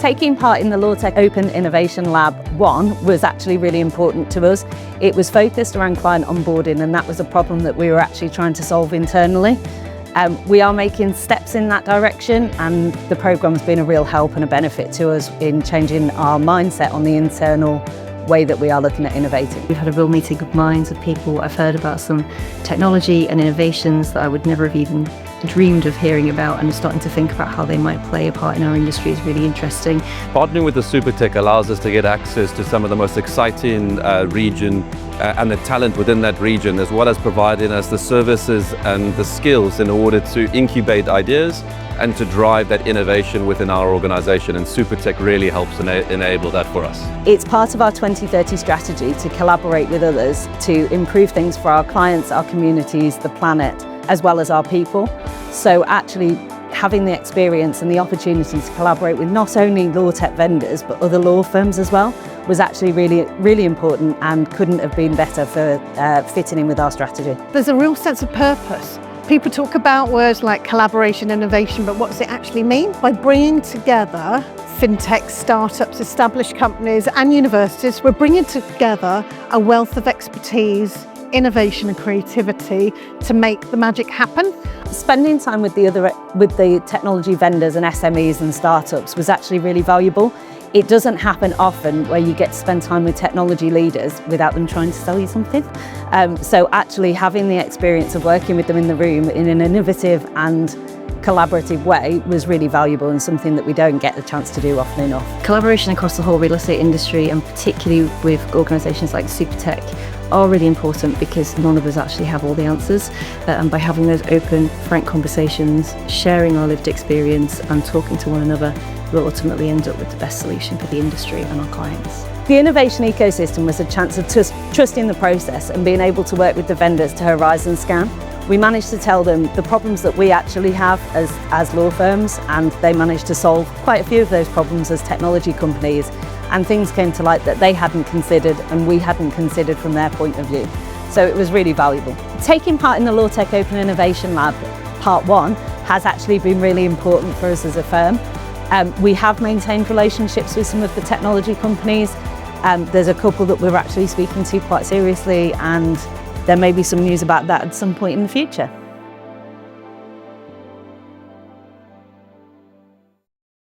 Taking part in the LawTech Open Innovation Lab 1 was actually really important to us. It was focused around client onboarding, and that was a problem that we were actually trying to solve internally. We are making steps in that direction, and the programme's been a real help and a benefit to us in changing our mindset on the internal way that we are looking at innovating. We've had a real meeting of minds of people. I've heard about some technology and innovations that I would never have even dreamed of hearing about, and starting to think about how they might play a part in our industry is really interesting. Partnering with the SuperTech allows us to get access to some of the most exciting region and the talent within that region, as well as providing us the services and the skills in order to incubate ideas and to drive that innovation within our organisation, and SuperTech really helps enable that for us. It's part of our 2030 strategy to collaborate with others to improve things for our clients, our communities, the planet, as well as our people. So actually having the experience and the opportunity to collaborate with not only law tech vendors but other law firms as well was actually really important, and couldn't have been better for fitting in with our strategy. There's a real sense of purpose. People talk about words like collaboration, innovation, but what does it actually mean? By bringing together fintech, startups, established companies and universities, we're bringing together a wealth of expertise, innovation and creativity to make the magic happen. Spending time with the technology vendors and SMEs and startups was actually really valuable. It doesn't happen often where you get to spend time with technology leaders without them trying to sell you something. So actually having the experience of working with them in the room in an innovative and collaborative way was really valuable, and something that we don't get the chance to do often enough. Collaboration across the whole real estate industry, and particularly with organisations like SuperTech, are really important because none of us actually have all the answers. And by having those open, frank conversations, sharing our lived experience and talking to one another, we'll ultimately end up with the best solution for the industry and our clients. The innovation ecosystem was a chance of trusting the process and being able to work with the vendors to horizon scan. We managed to tell them the problems that we actually have as law firms, and they managed to solve quite a few of those problems as technology companies, and things came to light that they hadn't considered and we hadn't considered from their point of view. So it was really valuable. Taking part in the LawTech Open Innovation Lab Part 1 has actually been really important for us as a firm. We have maintained relationships with some of the technology companies. There's a couple that we're actually speaking to quite seriously, and there may be some news about that at some point in the future.